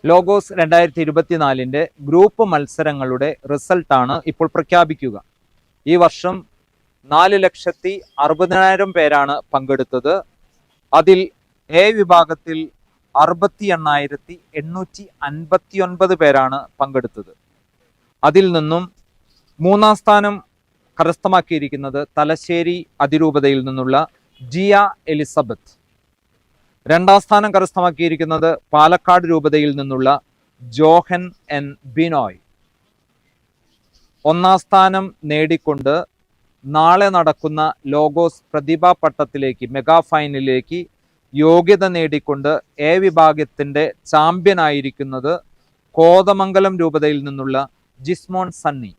Logos 2024 group മത്സരങ്ങളുടെ റിസൾട്ടാണ് ഇപ്പോൾ പ്രഖ്യാപിക്കുക. ഈ വർഷം 4,60,000 പേരാണ് പങ്കെടുത്തത്. അതിൽ എ വിഭാഗത്തിൽ 68,859 പേരാണ് പങ്കെടുത്തത്. അതിൽ നിന്നും 3-ാം സ്ഥാനം കരസ്ഥമാക്കിയിരിക്കുന്നത് തലശ്ശേരി അതിരൂപതയിൽ നിന്നുള്ള ജിയ എലിസബത്ത്. 2-ാം സ്ഥാനം കരസ്ഥമാക്കിയിരിക്കുന്നത് പാലക്കാട് രൂപതയിൽ നിന്നുള്ള ജോഹൻ എൻ ബിനോയ്. 1-ാം സ്ഥാനം നേടിക്കൊണ്ട് നാളെ നടക്കുന്ന ലോഗോസ് പ്രതിഭാ പട്ടത്തിലേക്ക് മെഗാ ഫൈനലിലേക്ക് യോഗ്യത നേടിക്കൊണ്ട് എ വിഭാഗത്തിൻ്റെ ചാമ്പ്യനായിരിക്കുന്നത് കോതമംഗലം രൂപതയിൽ നിന്നുള്ള ജിസ്മോൻ സണ്ണി.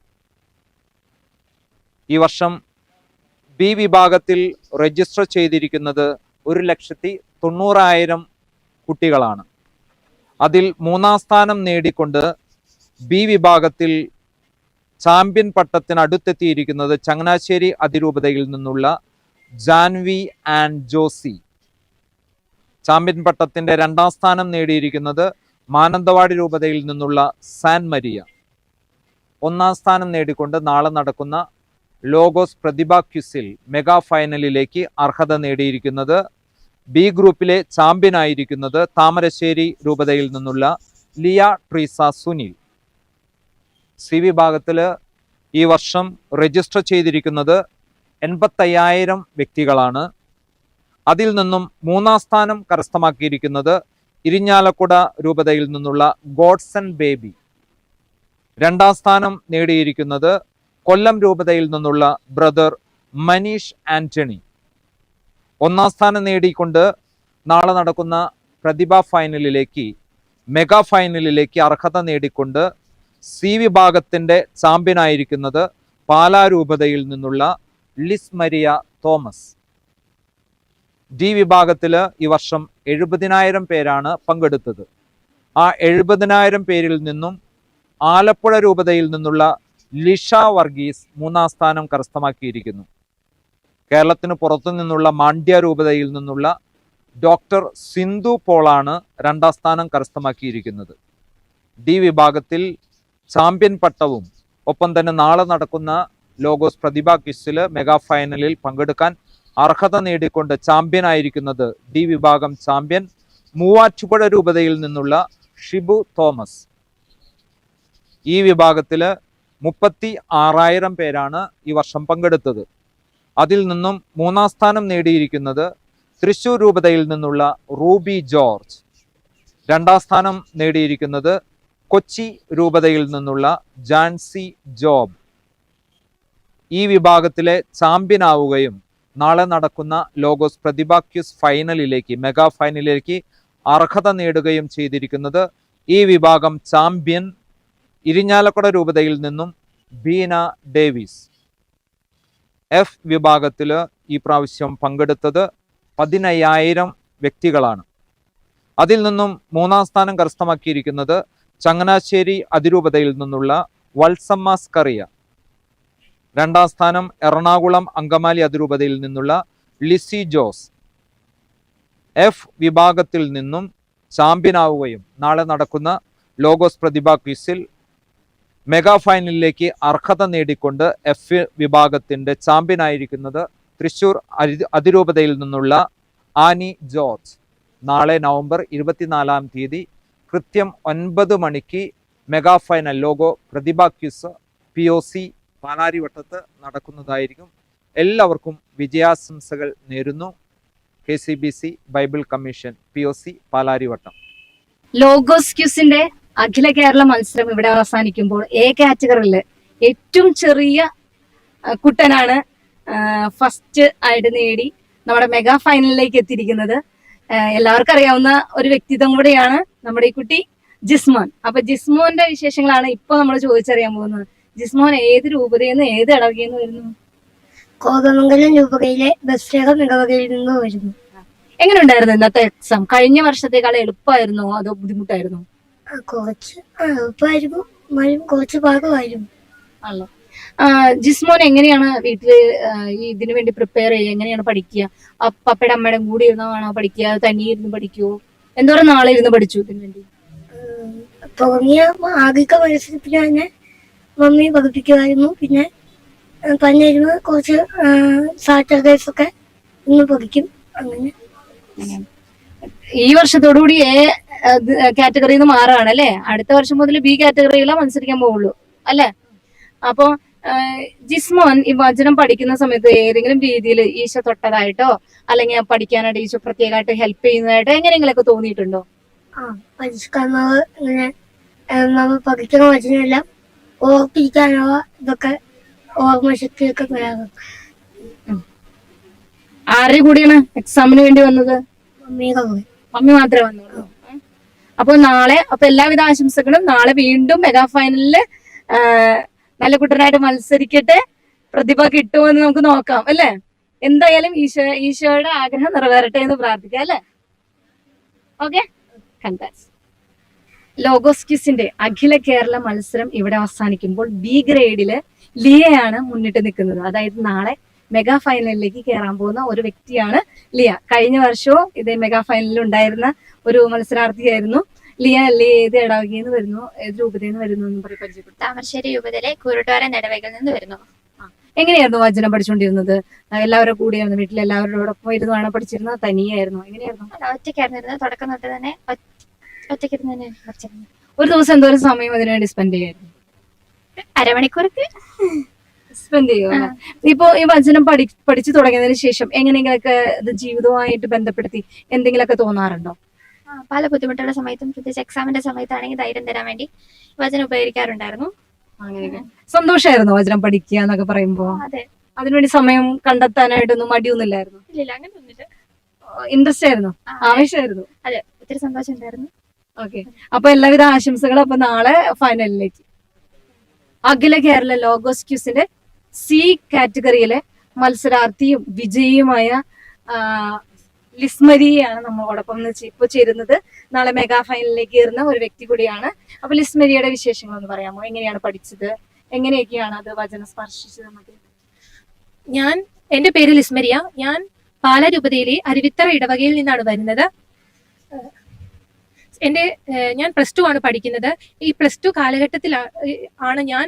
ഈ വർഷം ബി വിഭാഗത്തിൽ രജിസ്റ്റർ ചെയ്തിരിക്കുന്നത് 1,90,000 കുട്ടികളാണ്. അതിൽ 3-ാം സ്ഥാനം നേടിക്കൊണ്ട് ബി വിഭാഗത്തിൽ ചാമ്പ്യൻ പട്ടത്തിന് അടുത്തെത്തിയിരിക്കുന്നത് ചങ്ങനാശ്ശേരി അതിരൂപതയിൽ നിന്നുള്ള ജാൻവി ആൻഡ് ജോസി. ചാമ്പ്യൻ പട്ടത്തിന്റെ 2-ാം സ്ഥാനം നേടിയിരിക്കുന്നത് മാനന്തവാടി രൂപതയിൽ നിന്നുള്ള സാൻ മരിയ. 1-ാം സ്ഥാനം നേടിക്കൊണ്ട് നാളെ നടക്കുന്ന ലോഗോസ് പ്രതിഭാ ക്വിസിൽ മെഗാ ഫൈനലിലേക്ക് അർഹത നേടിയിരിക്കുന്നത് ബി ഗ്രൂപ്പിലെ ചാമ്പ്യനായിരിക്കുന്നത് താമരശ്ശേരി രൂപതയിൽ നിന്നുള്ള ലിയ ട്രീസ സുനിൽ. സി വിഭാഗത്തിൽ ഈ വർഷം രജിസ്റ്റർ ചെയ്തിരിക്കുന്നത് 85,000 വ്യക്തികളാണ്. അതിൽ നിന്നും 3-ാം സ്ഥാനം കരസ്ഥമാക്കിയിരിക്കുന്നത് ഇരിഞ്ഞാലക്കുട രൂപതയിൽ നിന്നുള്ള ഗോഡ്സൺ ബേബി. 2-ാം സ്ഥാനം നേടിയിരിക്കുന്നത് കൊല്ലം രൂപതയിൽ നിന്നുള്ള ബ്രദർ മനീഷ് ആന്റണി. 1-ാം സ്ഥാനം നേടിക്കൊണ്ട് നാളെ നടക്കുന്ന പ്രതിഭാ ഫൈനലിലേക്ക് മെഗാ ഫൈനലിലേക്ക് അർഹത നേടിക്കൊണ്ട് സി വിഭാഗത്തിൻ്റെ ചാമ്പ്യനായിരിക്കുന്നത് പാലാ രൂപതയിൽ നിന്നുള്ള ലിസ് മരിയ തോമസ്. ഡി വിഭാഗത്തിൽ ഈ വർഷം 70,000 പേരാണ് പങ്കെടുത്തത്. ആ 70,000 പേരിൽ നിന്നും ആലപ്പുഴ രൂപതയിൽ നിന്നുള്ള ലിഷ വർഗീസ് 3-ാം സ്ഥാനം കരസ്ഥമാക്കിയിരിക്കുന്നു. കേരളത്തിന് പുറത്തു നിന്നുള്ള മാണ്ഡ്യ രൂപതയിൽ നിന്നുള്ള ഡോക്ടർ സിന്ധു പോളാണ് 2-ാം സ്ഥാനം കരസ്ഥമാക്കിയിരിക്കുന്നത്. ഡി വിഭാഗത്തിൽ ചാമ്പ്യൻ പട്ടവും ഒപ്പം തന്നെ നാളെ നടക്കുന്ന ലോഗോസ് പ്രതിഭാ ക്വിസിൽ മെഗാ ഫൈനലിൽ പങ്കെടുക്കാൻ അർഹത നേടിക്കൊണ്ട് ചാമ്പ്യനായിരിക്കുന്നത് ഡി വിഭാഗം ചാമ്പ്യൻ മൂവാറ്റുപുഴ രൂപതയിൽ നിന്നുള്ള ഷിബു തോമസ്. ഈ വിഭാഗത്തിൽ 36,000 പേരാണ് ഈ വർഷം പങ്കെടുത്തത്. അതിൽ നിന്നും 3-ാം സ്ഥാനം നേടിയിരിക്കുന്നത് തൃശ്ശൂർ രൂപതയിൽ നിന്നുള്ള റൂബി ജോർജ്. 2-ാം സ്ഥാനം നേടിയിരിക്കുന്നത് കൊച്ചി രൂപതയിൽ നിന്നുള്ള ജാൻസി ജോബ്. ഈ വിഭാഗത്തിലെ ചാമ്പ്യനാവുകയും നാളെ നടക്കുന്ന ലോഗോസ് പ്രതിഭാ ക്വിസ് ഫൈനലിലേക്ക് മെഗാ ഫൈനലിലേക്ക് അർഹത നേടുകയും ചെയ്തിരിക്കുന്നത് ഈ വിഭാഗം ചാമ്പ്യൻ ഇരിഞ്ഞാലക്കുട രൂപതയിൽ നിന്നും ബീന ഡേവിസ്. എഫ് വിഭാഗത്തിൽ ഈ പ്രാവശ്യം പങ്കെടുത്തത് 15,000 വ്യക്തികളാണ്. അതിൽ നിന്നും 3-ാം സ്ഥാനം കരസ്ഥമാക്കിയിരിക്കുന്നത് ചങ്ങനാശ്ശേരി അതിരൂപതയിൽ നിന്നുള്ള വത്സമ്മ സ്കറിയ. 2-ാം സ്ഥാനം എറണാകുളം അങ്കമാലി അതിരൂപതയിൽ നിന്നുള്ള ലിസി ജോസ്. എഫ് വിഭാഗത്തിൽ നിന്നും ചാമ്പ്യനാവുകയും നാളെ നടക്കുന്ന ലോഗോസ് പ്രതിഭാ ക്വിസിൽ മെഗാ ഫൈനലിലേക്ക് അർഹത നേടിക്കൊണ്ട് എഫ് വിഭാഗത്തിൻ്റെ ചാമ്പ്യനായിരിക്കുന്നത് തൃശ്ശൂർ അതിരൂപതയിൽ നിന്നുള്ള ആനി ജോർജ്. നാളെ നവംബർ 24-ാം തീയതി കൃത്യം 9 മണിക്ക് മെഗാ ഫൈനൽ ലോഗോ പ്രതിഭാ ക്വിസ് POC പാലാരിവട്ടത്ത് നടക്കുന്നതായിരിക്കും. എല്ലാവർക്കും വിജയാശംസകൾ നേരുന്നു. KCBC Bible commission POC Palarivattom. Logos ക്വിസിന്റെ അഖില കേരള മത്സരം ഇവിടെ അവസാനിക്കുമ്പോൾ എ കാറ്റഗറിയിൽ ഏറ്റവും ചെറിയ കുട്ടനാണ് ഫസ്റ്റ് ആയിട്ട് നേടി നമ്മുടെ മെഗാ ഫൈനലിലേക്ക് എത്തിയിരിക്കുന്നത്. എല്ലാവർക്കും അറിയാവുന്ന ഒരു വ്യക്തിത്വം കൂടെയാണ് നമ്മുടെ ഈ കുട്ടി ജിസ്മോൻ. അപ്പൊ ജിസ്മോന്റെ വിശേഷങ്ങളാണ് ഇപ്പൊ നമ്മൾ ചോദിച്ചറിയാൻ പോകുന്നത്. ജിസ്മോൻ ഏത് രൂപതയിൽ നിന്ന് ഏത് ഇടവകയിൽ നിന്ന് വരുന്നു? കോതമംഗലം രൂപതയിലെ ബസ്രേഖം ഇടവകയിൽ നിന്ന് വരുന്നു. എങ്ങനെ ഉണ്ടായിരുന്നു ഇന്നത്തെ എക്സാം? കഴിഞ്ഞ വർഷത്തേക്കാൾ എളുപ്പമായിരുന്നോ അതോ ബുദ്ധിമുട്ടായിരുന്നോ? കുറച്ച് എളുപ്പമായിരുന്നു, കുറച്ച് പാകമായിരുന്നു. ആണല്ലോ. ജിസ്മോൻ എങ്ങനെയാണ് വീട്ടില് ഇതിനു വേണ്ടി പ്രിപ്പയർ ചെയ്യുക? എങ്ങനെയാണ് പഠിക്കുക? പപ്പയുടെ അമ്മയുടെ കൂടെ ഇരുന്നാണോ പഠിക്കുക? തനിയെ ഇരുന്ന് പഠിക്കുവോ? എന്തോരം നാളെ ഇരുന്ന് പഠിച്ചു ഇതിനു വേണ്ടി? തുടങ്ങിയ ആദ്യത്തെ മത്സരത്തിന് തന്നെ മമ്മി പഠിപ്പിക്കുമായിരുന്നു. പിന്നെ പന്നിരുന്ന് കുറച്ച് സാറ്റർഡേസ് ഒക്കെ ഇന്ന് പഠിക്കും. അങ്ങനെ ഈ വർഷത്തോടുകൂടി എ കാറ്റഗറിയിൽ നിന്ന് മാറുകയാണ് അല്ലെ. അടുത്ത വർഷം മുതൽ ബി കാറ്റഗറിയിലെ മത്സരിക്കാൻ പോവുള്ളൂ അല്ലെ. അപ്പൊ ജിസ്മോൻ ഈ വചനം പഠിക്കുന്ന സമയത്ത് ഏതെങ്കിലും രീതിയിൽ ഈശോ തൊട്ടതായിട്ടോ അല്ലെങ്കിൽ പഠിക്കാനായിട്ട് ഈശോ പ്രത്യേകമായിട്ട് ഹെൽപ്പ് ചെയ്യുന്നതായിട്ടോ എങ്ങനെയെങ്കിലൊക്കെ തോന്നിയിട്ടുണ്ടോ? പരിഷ്കരണങ്ങൾ ഇങ്ങനെ നമ്മൾ പഠിക്കുന്ന വചനമെല്ലാം ഓർപ്പിക്കാനുള്ള ഇതൊക്കെ ഓർമ്മശക്തിയൊക്കെ വരാറുണ്ട്. ആരുടെ കൂടിയാണ് എക്സാമിന് വേണ്ടി വന്നത്? മമ്മിയുടെ കൂടെ. മമ്മി മാത്രമേ വന്നുള്ളൂ. അപ്പൊ നാളെ എല്ലാവിധ ആശംസകളും. നാളെ വീണ്ടും മെഗാ ഫൈനലില് നല്ല കുട്ടനായിട്ട് മത്സരിക്കട്ടെ. പ്രതിഭ കിട്ടുമെന്ന് നമുക്ക് നോക്കാം അല്ലെ. എന്തായാലും ഈശോയുടെ ആഗ്രഹം നിറവേറട്ടെ എന്ന് പ്രാർത്ഥിക്കാം അല്ലെ. Okay, congrats. ലോഗോസ് ക്വിസിന്റെ അഖില കേരള മത്സരം ഇവിടെ അവസാനിക്കുമ്പോൾ ബി ഗ്രേഡില് ലിയയാണ് മുന്നിട്ട് നിൽക്കുന്നത്. അതായത് നാളെ മെഗാ ഫൈനലിലേക്ക് കയറാൻ പോകുന്ന ഒരു വ്യക്തിയാണ് ലിയ. കഴിഞ്ഞ വർഷവും ഇതേ മെഗാ ഫൈനലിൽ ഉണ്ടായിരുന്ന ഒരു മത്സരാർത്ഥിയായിരുന്നു ലിയ. ഏത് ഇടവകയിൽ നിന്ന് വരുന്നു, ഏത് രൂപതയിൽ നിന്ന് വരുന്നു എന്ന് പരിചയപ്പെട്ടു. താമരശ്ശേരി രൂപതയിലെ കുരുട്ടോരൻ ഇടവകയിൽ നിന്ന് വരുന്നു. എങ്ങനെയായിരുന്നു വചനം പഠിച്ചുകൊണ്ടിരുന്നത്? എല്ലാവരും കൂടിയായിരുന്നു, വീട്ടിൽ എല്ലാവരോടൊപ്പം ഇരുന്നാണ് പഠിച്ചിരുന്നത്? തനിയായിരുന്നു? എങ്ങനെയായിരുന്നു? ഒറ്റയ്ക്കായിരുന്നു തുടക്കം തൊട്ട് തന്നെ. ഒറ്റയ്ക്കിരുന്ന് തന്നെ പഠിച്ചിരുന്നു. ഒരു ദിവസം എന്തോരം സമയം അതിനുവേണ്ടി സ്പെൻഡ് ചെയ്യായിരുന്നു? അരമണിക്കൂർക്ക് സ്പെൻഡ് ചെയ്യുമോ? ഇപ്പൊ ഈ വചനം പഠിച്ചു തുടങ്ങിയതിന് ശേഷം എങ്ങനെയെങ്കിലൊക്കെ ഇത് ജീവിതവുമായിട്ട് ബന്ധപ്പെടുത്തി എന്തെങ്കിലുമൊക്കെ തോന്നാറുണ്ടോ? പല ബുദ്ധിമുട്ടുള്ള സമയത്തും പ്രത്യേകിച്ച് എക്സാമിന്റെ സമയത്താണെങ്കിൽ ധൈര്യം തരാൻ വേണ്ടി വചനം ഉപകരിക്കാറുണ്ടായിരുന്നു. അങ്ങനെയൊക്കെ സന്തോഷമായിരുന്നു വചനം പഠിക്കുക എന്നൊക്കെ പറയുമ്പോ? അതെ. അതിനുവേണ്ടി സമയം കണ്ടെത്താനായിട്ടൊന്നും മടിയൊന്നുമില്ലായിരുന്നു? ഇല്ല, അങ്ങനെ ഒന്നുമില്ല. ഇൻട്രസ്റ്റ് ആയിരുന്നു, ആവേശമായിരുന്നു? അതെ, ഒത്തിരി സന്തോഷം ഉണ്ടായിരുന്നു. ഓക്കെ, അപ്പൊ എല്ലാവിധ ആശംസകളും. അപ്പൊ നാളെ ഫൈനലിലേക്ക് അഖില കേരള ലോഗോസ് ക്വിസിന്റെ സി കാറ്റഗറിയിലെ മത്സരാർത്ഥിയും വിജയിയുമായ ലിസ്മരിയാണ് നമ്മളോടൊപ്പം ഇപ്പൊ ചേരുന്നത്. നാളെ മെഗാ ഫൈനലിലേക്ക് കയറുന്ന ഒരു വ്യക്തി കൂടിയാണ്. അപ്പൊ ലിസ്മരിയുടെ വിശേഷങ്ങൾ ഒന്ന് പറയാമോ? എങ്ങനെയാണ് പഠിച്ചത്? എങ്ങനെയൊക്കെയാണ് അത് വചനം സ്പർശിച്ചത്? എന്റെ പേര് ലിസ്മരിയ. ഞാൻ പാലാരൂപതയിലെ അരുവിത്തറ ഇടവകയിൽ നിന്നാണ് വരുന്നത്. ഞാൻ +2 ആണ് പഠിക്കുന്നത്. ഈ +2 കാലഘട്ടത്തിൽ ആണ് ഞാൻ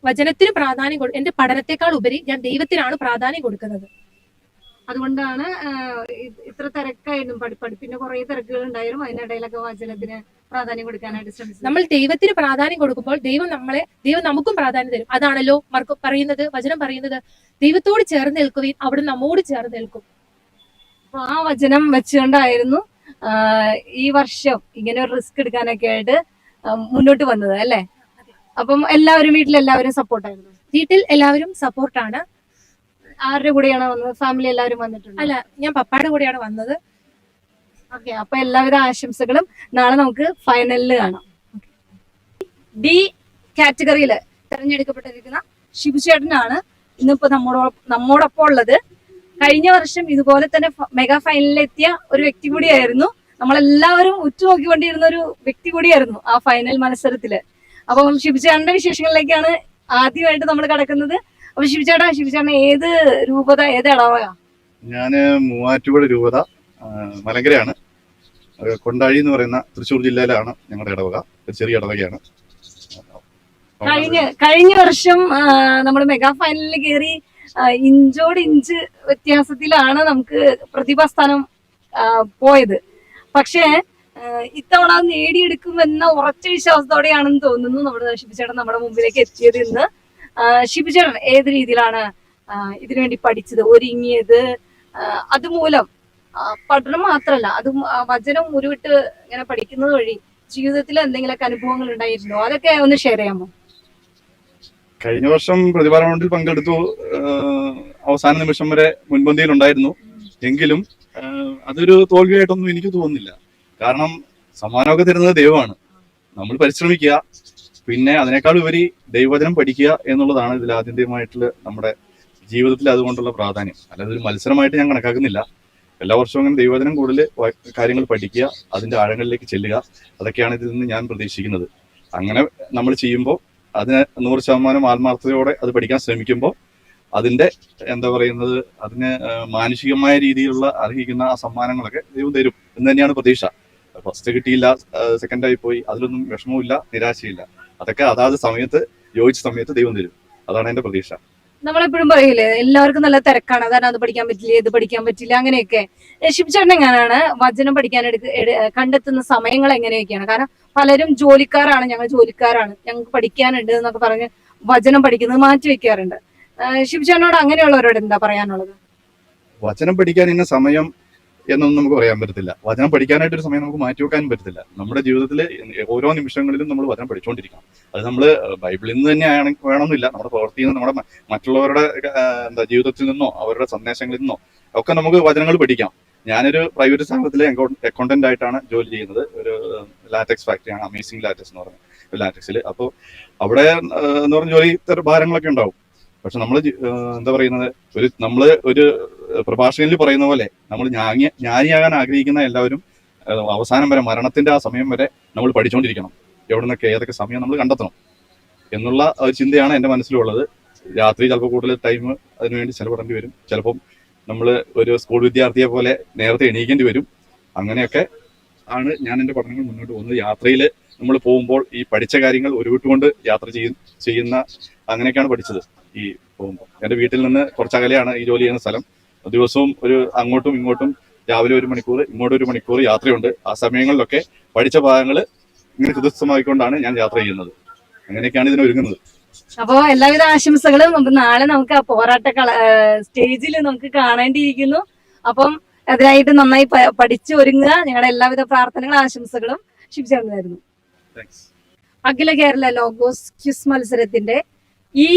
വചനത്തിന് പ്രാധാന്യം എന്റെ പഠനത്തെക്കാൾ ഉപരി ഞാൻ ദൈവത്തിനാണ് പ്രാധാന്യം കൊടുക്കുന്നത്. അതുകൊണ്ടാണ് ഇത്ര തിരക്കായിരുന്നു. പഠിപ്പിന്റെ കുറെ തിരക്കുകൾ ഉണ്ടായിരുന്നു. അതിനിടയിലൊക്കെ വചനത്തിന് പ്രാധാന്യം കൊടുക്കാനായിട്ട് ശ്രമിച്ചു. നമ്മൾ ദൈവത്തിന് പ്രാധാന്യം കൊടുക്കുമ്പോൾ ദൈവം നമുക്കും പ്രാധാന്യം തരും. അതാണല്ലോ പറയുന്നത്, വചനം പറയുന്നത്, ദൈവത്തോട് ചേർന്ന് നിൽക്കുകയും അവിടെ നമ്മോട് ചേർന്ന് നിൽക്കും. അപ്പൊ ആ വചനം വെച്ചുകൊണ്ടായിരുന്നു ഈ വർഷം ഇങ്ങനെ ഒരു റിസ്ക് എടുക്കാനൊക്കെ ആയിട്ട് മുന്നോട്ട് വന്നത് അല്ലേ? അപ്പം വീട്ടിലെല്ലാവരും സപ്പോർട്ടായിരുന്നു? വീട്ടിൽ എല്ലാവരും സപ്പോർട്ടാണ്. ആരുടെ കൂടെയാണ് വന്നത്? ഫാമിലി എല്ലാവരും വന്നിട്ടുണ്ട്? അല്ല, ഞാൻ പപ്പായുടെ കൂടെയാണ് വന്നത്. ഓക്കെ, അപ്പൊ എല്ലാവിധ ആശംസകളും. നാളെ നമുക്ക് ഫൈനലിൽ കാണാം. ഡി കാറ്റഗറിയിൽ തെരഞ്ഞെടുക്കപ്പെട്ടിരിക്കുന്ന ശിവചേട്ടനാണ് ഇന്നിപ്പോ നമ്മോടൊപ്പം ഉള്ളത്. കഴിഞ്ഞ വർഷം ഇതുപോലെ തന്നെ മെഗാ ഫൈനലിലെത്തിയ ഒരു വ്യക്തി കൂടിയായിരുന്നു. നമ്മളെല്ലാവരും ഉറ്റുനോക്കിക്കൊണ്ടിരുന്ന ഒരു വ്യക്തി കൂടിയായിരുന്നു ആ ഫൈനൽ മത്സരത്തില്. അപ്പം ശിവചേട്ടന്റെ വിശേഷങ്ങളിലേക്കാണ് ആദ്യമായിട്ട് നമ്മൾ കിടക്കുന്നത്. അപ്പൊ ശിവചേട്ടൻ ഏത് രൂപത, ഏത് ഇടവക? ഞാന് മൂവാറ്റുപുഴ രൂപത മലങ്കരയാണ്. കൊണ്ടാഴി എന്ന് പറയുന്ന തൃശ്ശൂർ ജില്ലയിലാണ് ഞങ്ങളുടെ ഇടവക. ഒരു ചെറിയ ഇടവകയാണ്. കഴിഞ്ഞ വർഷം നമ്മൾ മെഗാ ഫൈനലിൽ കയറി ഇഞ്ചോടിഞ്ച് വ്യത്യാസത്തിലാണ് നമുക്ക് പ്രതിഭാസ്ഥാനം പോയത്. പക്ഷേ ഇത്തവണ നേടിയെടുക്കുമെന്ന ഉറച്ച വിശ്വാസത്തോടെയാണെന്ന് തോന്നുന്നു നമ്മുടെ ശിവചേട്ടൻ നമ്മുടെ മുമ്പിലേക്ക് എത്തിയത് ഇന്ന്. ശിവചേട്ടൻ ഏത് രീതിയിലാണ് ഇതിനുവേണ്ടി പഠിച്ചത്, ഒരുങ്ങിയത്? അതുമൂലം പഠനം മാത്രല്ല, അത് വചനം ഉരുവിട്ട് ഇങ്ങനെ പഠിക്കുന്നത് വഴി ജീവിതത്തിൽ എന്തെങ്കിലുമൊക്കെ അനുഭവങ്ങൾ ഉണ്ടായിരുന്നോ? അതൊക്കെ ഒന്ന് ഷെയർ ചെയ്യാമോ? കഴിഞ്ഞ വർഷം പ്രതിഭാ റൗണ്ടിൽ പങ്കെടുത്തു. അവസാന നിമിഷം വരെ മുൻപന്തിയിലുണ്ടായിരുന്നു. എങ്കിലും അതൊരു തോൽവിയായിട്ടൊന്നും എനിക്ക് തോന്നുന്നില്ല. കാരണം സമ്മാനമൊക്കെ തരുന്നത് ദൈവമാണ്. നമ്മൾ പരിശ്രമിക്കുക, പിന്നെ അതിനേക്കാൾ ഉപരി ദൈവവചനം പഠിക്കുക എന്നുള്ളതാണ് ഇതിൽ ആദ്യമായിട്ടുള്ള നമ്മുടെ ജീവിതത്തിൽ അതുകൊണ്ടുള്ള പ്രാധാന്യം. അല്ലാതെ ഒരു മത്സരമായിട്ട് ഞാൻ കണക്കാക്കുന്നില്ല. എല്ലാ വർഷവും അങ്ങനെ ദൈവവചനം കൂടുതൽ കാര്യങ്ങൾ പഠിക്കുക, അതിന്റെ ആഴങ്ങളിലേക്ക് ചെല്ലുക, അതൊക്കെയാണ് ഇതിൽ നിന്ന് ഞാൻ പ്രതീക്ഷിക്കുന്നത്. അങ്ങനെ നമ്മൾ ചെയ്യുമ്പോൾ അതിന് 100% ആത്മാർത്ഥതയോടെ അത് പഠിക്കാൻ ശ്രമിക്കുമ്പോൾ അതിന്റെ അതിന് മാനുഷികമായ രീതിയിലുള്ള അർഹിക്കുന്ന ആ സമ്മാനങ്ങളൊക്കെ ദൈവം തരും എന്ന് തന്നെയാണ് പ്രതീക്ഷ. ഫസ്റ്റ് കിട്ടിയില്ല, സെക്കൻഡ് ആയി പോയി, അതിലൊന്നും വിഷമവുമില്ല, നിരാശയില്ല. അതൊക്കെ അതാത് സമയത്ത് യോജിച്ച സമയത്ത് ദൈവം തരും. അതാണ് എന്റെ പ്രതീക്ഷ. നമ്മളെപ്പോഴും പറയില്ലേ എല്ലാവർക്കും നല്ല തിരക്കാണ്, അതാണ് അത് പഠിക്കാൻ പറ്റില്ല, ഇത് പഠിക്കാൻ പറ്റില്ല, അങ്ങനെയൊക്കെ. ശിവചേട്ടൻ എങ്ങനെയാണ് വചനം പഠിക്കാൻ കണ്ടെത്തുന്ന സമയങ്ങൾ എങ്ങനെയൊക്കെയാണ്? കാരണം പലരും ജോലിക്കാരാണ്, ഞങ്ങൾ ജോലിക്കാരാണ്, ഞങ്ങൾക്ക് പഠിക്കാനുണ്ട് എന്നൊക്കെ പറഞ്ഞ് വചനം പഠിക്കുന്നത് മാറ്റി വെക്കാറുണ്ട്. ശിവചേട്ടനോട് അങ്ങനെയുള്ളവരോട് എന്താ പറയാനുള്ളത്? വചനം പഠിക്കാൻ ഇന്ന സമയം എന്നൊന്നും നമുക്ക് പറയാൻ പറ്റത്തില്ല. വചനം പഠിക്കാനായിട്ടൊരു സമയം നമുക്ക് മാറ്റിവെക്കാനും പറ്റത്തില്ല. നമ്മുടെ ജീവിതത്തിൽ ഓരോ നിമിഷങ്ങളിലും നമ്മൾ വചനം പഠിച്ചുകൊണ്ടിരിക്കണം. അത് നമ്മൾ ബൈബിളിൽ നിന്ന് തന്നെ വേണമെന്നില്ല, നമ്മുടെ പ്രവൃത്തിയിൽ നിന്ന്, നമ്മുടെ മറ്റുള്ളവരുടെ ജീവിതത്തിൽ നിന്നോ അവരുടെ സന്ദേശങ്ങളിൽ നിന്നോ ഒക്കെ നമുക്ക് വചനങ്ങൾ പഠിക്കാം. ഞാനൊരു പ്രൈവറ്റ് സ്ഥാപനത്തിലെ അക്കൗണ്ടന്റ് ആയിട്ടാണ് ജോലി ചെയ്യുന്നത്. ഒരു ലാറ്റക്സ് ഫാക്ടറിയാണ്, അമേസിംഗ് ലാറ്റക്സ് എന്ന് പറഞ്ഞ ലാറ്റക്സിൽ. അപ്പോൾ അവിടെ എന്ന് പറഞ്ഞ ജോലി ഭാരങ്ങളൊക്കെ ഉണ്ടാവും. പക്ഷെ നമ്മൾ എന്താ പറയുന്നത്, ഒരു പ്രഭാഷകനിൽ പറയുന്ന പോലെ നമ്മൾ ജ്ഞാനിയാകാൻ ആഗ്രഹിക്കുന്ന എല്ലാവരും അവസാനം വരെ, മരണത്തിന്റെ ആ സമയം വരെ നമ്മൾ പഠിച്ചുകൊണ്ടിരിക്കണം. എവിടെ നിന്നൊക്കെ ഏതൊക്കെ സമയം നമ്മൾ കണ്ടെത്തണം എന്നുള്ള ഒരു ചിന്തയാണ് എൻ്റെ മനസ്സിലുള്ളത്. രാത്രി ചിലപ്പോൾ കൂടുതൽ ടൈം അതിനുവേണ്ടി ചെലവിടേണ്ടി വരും. ചിലപ്പം നമ്മൾ ഒരു സ്കൂൾ വിദ്യാർത്ഥിയെ പോലെ നേരത്തെ എണീക്കേണ്ടി വരും. അങ്ങനെയൊക്കെ ആണ് ഞാൻ എൻ്റെ പഠനങ്ങൾ മുന്നോട്ട് പോകുന്നത്. യാത്രയിൽ നമ്മൾ പോകുമ്പോൾ ഈ പഠിച്ച കാര്യങ്ങൾ ഉരുവിട്ടുകൊണ്ട് യാത്ര ചെയ്യുന്ന അങ്ങനെയൊക്കെയാണ് പഠിച്ചത്. ഈ പോകുമ്പോൾ എൻ്റെ വീട്ടിൽ നിന്ന് കുറച്ചകലെയാണ് ഈ ജോലി ചെയ്യുന്ന സ്ഥലം. ദിവസവും ഒരു അങ്ങോട്ടും ഇങ്ങോട്ടും രാവിലെ 1 മണിക്കൂർ, ഇങ്ങോട്ട് 1 മണിക്കൂർ യാത്രയുണ്ട്. ആ സമയങ്ങളിലൊക്കെ പഠിച്ച ഭാഗങ്ങൾ ഇങ്ങനെ ഹൃദയസ്ഥമായിക്കൊണ്ടാണ് ഞാൻ യാത്ര ചെയ്യുന്നത്. അങ്ങനെയൊക്കെയാണ് ഇതിനൊരുങ്ങുന്നത്. അപ്പോ എല്ലാവിധ ആശംസകളും. നാളെ നമുക്ക് ആ പോരാട്ട സ്റ്റേജിൽ നമുക്ക് കാണേണ്ടിയിരിക്കുന്നു. അപ്പം അതിനായിട്ട് നന്നായി പഠിച്ചു ഒരുങ്ങുക. ഞങ്ങളുടെ എല്ലാവിധ പ്രാർത്ഥനകളും ആശംസകളും ശിവചേട്ടനായിരുന്നു. അഖില കേരള ലോഗോസ് ക്വിസ് മത്സരത്തിന്റെ ഈ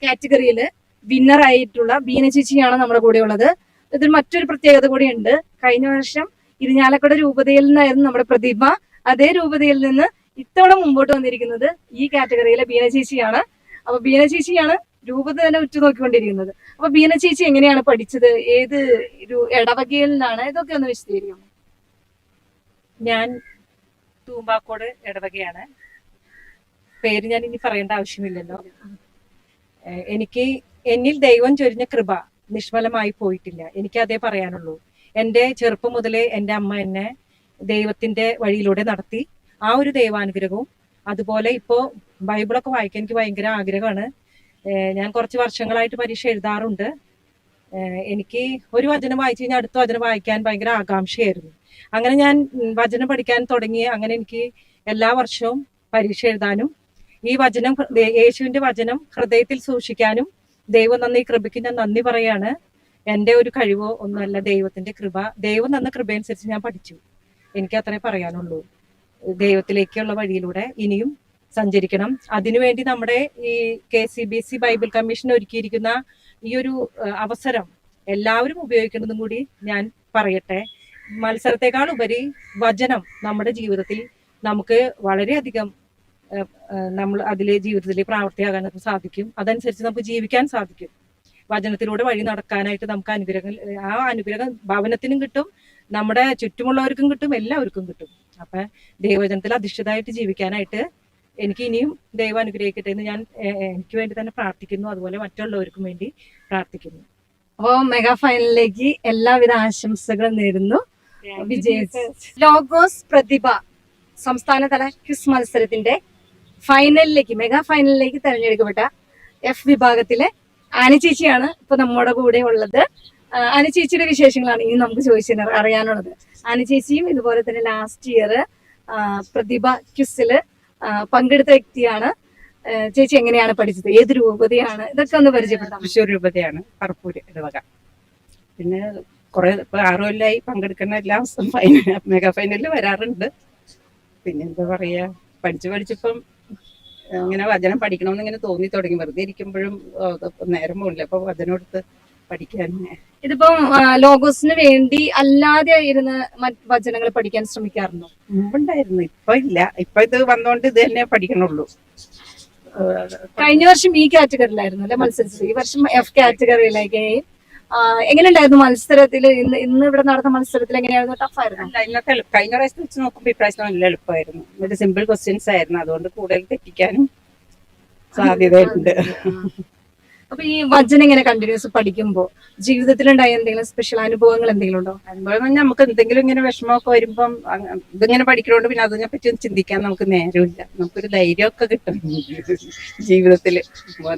കാറ്റഗറിയിൽ വിന്നർ ആയിട്ടുള്ള ബീന ചേച്ചിയാണ് നമ്മുടെ കൂടെ ഉള്ളത്. ഇതിൽ മറ്റൊരു പ്രത്യേകത കൂടിയുണ്ട്. കഴിഞ്ഞ വർഷം ഇരിഞ്ഞാലക്കുട രൂപതയിൽ നിന്നായിരുന്നു നമ്മുടെ പ്രതിഭ. അതേ രൂപതയിൽ നിന്ന് ഇത്തവണ മുമ്പോട്ട് വന്നിരിക്കുന്നത് ഈ കാറ്റഗറിയിലെ ബീന ചേച്ചിയാണ്. അപ്പൊ ബീന ചേച്ചിയാണ് രൂപത തന്നെ ഉറ്റുനോക്കിക്കൊണ്ടിരിക്കുന്നത്. അപ്പൊ ബീന ചേച്ചി എങ്ങനെയാണ് പഠിച്ചത്? ഏത് ഇടവകയിൽ നിന്നാണ്? ഇതൊക്കെ ഒന്ന് വിശദീകരിക്കാം. ഞാൻ തൂമ്പാക്കോട് ഇടവകയാണ്. പേര് ഞാൻ ഇനി പറയേണ്ട ആവശ്യമില്ലല്ലോ. എനിക്ക് എന്നിൽ ദൈവം ചൊരിഞ്ഞ കൃപ നിഷ്ഫലമായി പോയിട്ടില്ല. എനിക്ക് അതേ പറയാനുള്ളൂ. എൻ്റെ ചെറുപ്പം മുതലേ എൻ്റെ അമ്മ എന്നെ ദൈവത്തിന്റെ വഴിയിലൂടെ നടത്തി. ആ ഒരു ദൈവാനുഗ്രഹവും അതുപോലെ ഇപ്പോൾ ബൈബിളൊക്കെ വായിക്കാൻ എനിക്ക് ഭയങ്കര ആഗ്രഹമാണ്. ഞാൻ കുറച്ച് വർഷങ്ങളായിട്ട് പരീക്ഷ എഴുതാറുണ്ട്. എനിക്ക് ഒരു വചനം വായിച്ചു കഴിഞ്ഞാൽ അടുത്ത വചനം വായിക്കാൻ ഭയങ്കര ആകാംക്ഷയായിരുന്നു. അങ്ങനെ ഞാൻ വചനം പഠിക്കാൻ തുടങ്ങി. അങ്ങനെ എനിക്ക് എല്ലാ വർഷവും പരീക്ഷ എഴുതാനും ഈ വചനം, യേശുവിന്റെ വചനം ഹൃദയത്തിൽ സൂക്ഷിക്കാനും ദൈവം നന്ദി കൃപയ്ക്ക് ഞാൻ നന്ദി പറയാണ്. എൻ്റെ ഒരു കഴിവോ ഒന്നുമല്ല, ദൈവത്തിന്റെ കൃപ. ദൈവം തന്ന കൃപയനുസരിച്ച് ഞാൻ പഠിച്ചു. എനിക്ക് അത്രേ പറയാനുള്ളൂ. ദൈവത്തിലേക്കുള്ള വഴിയിലൂടെ ഇനിയും സഞ്ചരിക്കണം. അതിനുവേണ്ടി നമ്മുടെ ഈ KCBC ബൈബിൾ കമ്മീഷൻ ഒരുക്കിയിരിക്കുന്ന ഈ ഒരു അവസരം എല്ലാവരും ഉപയോഗിക്കുന്നതും കൂടി ഞാൻ പറയട്ടെ. മത്സരത്തെക്കാൾ ഉപരി വചനം നമ്മുടെ ജീവിതത്തിൽ നമുക്ക് വളരെയധികം നമ്മൾ അതിലെ ജീവിതത്തിലെ പ്രാവർത്തിയാകാൻ നമുക്ക് സാധിക്കും. അതനുസരിച്ച് നമുക്ക് ജീവിക്കാൻ സാധിക്കും. വചനത്തിലൂടെ വഴി നടക്കാനായിട്ട് നമുക്ക് അനുഗ്രഹങ്ങൾ, ആ അനുഗ്രഹം ഭവനത്തിനും കിട്ടും, നമ്മുടെ ചുറ്റുമുള്ളവർക്കും കിട്ടും, എല്ലാവർക്കും കിട്ടും. അപ്പൊ ദൈവവചനത്തിൽ അധിഷ്ഠിതമായിട്ട് ജീവിക്കാനായിട്ട് എനിക്ക് ഇനിയും ദൈവം അനുഗ്രഹിക്കട്ടെ എന്ന് ഞാൻ എനിക്ക് വേണ്ടി തന്നെ പ്രാർത്ഥിക്കുന്നു. അതുപോലെ മറ്റുള്ളവർക്കും വേണ്ടി പ്രാർത്ഥിക്കുന്നു. അപ്പോ മെഗാ ഫൈനലിലേക്ക് എല്ലാവിധ ആശംസകളും നേരുന്നു. വിജയിച്ച് ലോഗോസ് പ്രതിഭ സംസ്ഥാനതല ക്വിസ് മത്സരത്തിന്റെ ഫൈനലിലേക്ക്, മെഗാ ഫൈനലിലേക്ക് തെരഞ്ഞെടുക്കപ്പെട്ട F വിഭാഗത്തിലെ ആനി ചേച്ചിയാണ് ഇപ്പൊ നമ്മുടെ കൂടെ ഉള്ളത്. ആനി ചേച്ചിയുടെ വിശേഷങ്ങളാണ് ഇനി നമുക്ക് ചോദിച്ചു അറിയാനുള്ളത്. ആനി ചേച്ചിയും ഇതുപോലെ തന്നെ ലാസ്റ്റ് ഇയർ പ്രതിഭ ക്വിസിൽ പങ്കെടുത്ത വ്യക്തിയാണ്. ചേച്ചി എങ്ങനെയാണ് പഠിച്ചത്? ഏത് രൂപതയാണ്? ഇതൊക്കെ ഒന്ന് പരിചയപ്പെടുത്താം. തൃശ്ശൂർ രൂപതയാണ്, പറപ്പൂര് ഇടവക. പിന്നെ കുറെ 6 കൊല്ലമായി പങ്കെടുക്കുന്ന എല്ലാം മെഗാ ഫൈനലിൽ വരാറുണ്ട്. പിന്നെ എന്താ പറയാ, പഠിച്ചിപ്പം ഇങ്ങനെ വചനം പഠിക്കണമെന്ന് ഇങ്ങനെ തോന്നി തുടങ്ങി. വെറുതെ ഇരിക്കുമ്പോഴും നേരം പോകില്ല, അപ്പൊ വചനം എടുത്ത് പഠിക്കാൻ. ഇതിപ്പം ലോഗോസിന് വേണ്ടി അല്ലാതെ ഇരുന്ന് മറ്റ് വചനങ്ങൾ പഠിക്കാൻ ശ്രമിക്കാറുണ്ടോ? മുമ്പുണ്ടായിരുന്നു, ഇപ്പൊ ഇല്ല. ഇപ്പൊ ഇത് വന്നോണ്ട് ഇത് തന്നെ പഠിക്കണുള്ളൂ. കഴിഞ്ഞ വർഷം ഈ കാറ്റഗറിയിലായിരുന്നു അല്ലെ മത്സരിച്ചത്. ഈ വർഷം F കാറ്റഗറിയിലേക്ക്. എങ്ങനെയുണ്ടായിരുന്നു മത്സരത്തിൽ? ഇന്ന് ഇവിടെ നടന്ന മത്സരത്തിൽ എങ്ങനെയായിരുന്നു? ടഫായിരുന്നു? ഇന്നത്തെ കഴിഞ്ഞ പ്രാവശ്യത്തെ വെച്ച് നോക്കുമ്പോൾ ഇപ്രാവശ്യം നല്ല എളുപ്പമായിരുന്നു. ഒരു സിമ്പിൾ ക്വസ്റ്റ്യൻസ് ആയിരുന്നു. അതുകൊണ്ട് കൂടുതൽ തെറ്റിക്കാനും സാധ്യതയുണ്ട്. അപ്പൊ ഈ വചനം ഇങ്ങനെ കണ്ടിന്യൂസ് പഠിക്കുമ്പോ ജീവിതത്തിലുണ്ടായ എന്തെങ്കിലും സ്പെഷ്യൽ അനുഭവങ്ങൾ എന്തെങ്കിലും ഉണ്ടോ? അതുപോലെ തന്നെ നമുക്ക് എന്തെങ്കിലും ഇങ്ങനെ വിഷമമൊക്കെ വരുമ്പം ഇതിങ്ങനെ പഠിക്കണോണ്ട് പിന്നെ അതിനെ പറ്റി ഒന്നും ചിന്തിക്കാൻ നമുക്ക് നേരമില്ല. നമുക്കൊരു ധൈര്യമൊക്കെ കിട്ടും ജീവിതത്തില്.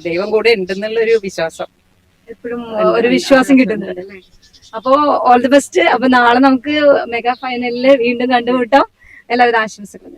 ദൈവം കൂടെ ഉണ്ടെന്നുള്ളൊരു വിശ്വാസം എപ്പോഴും ഒരു വിശ്വാസം കിട്ടുന്നുണ്ട് അല്ലേ? അപ്പോ ഓൾ ദി ബെസ്റ്റ്. അപ്പൊ നാളെ നമുക്ക് മെഗാ ഫൈനലില് വീണ്ടും കണ്ടുമുട്ടാം. എല്ലാവരും ആശംസകൾ.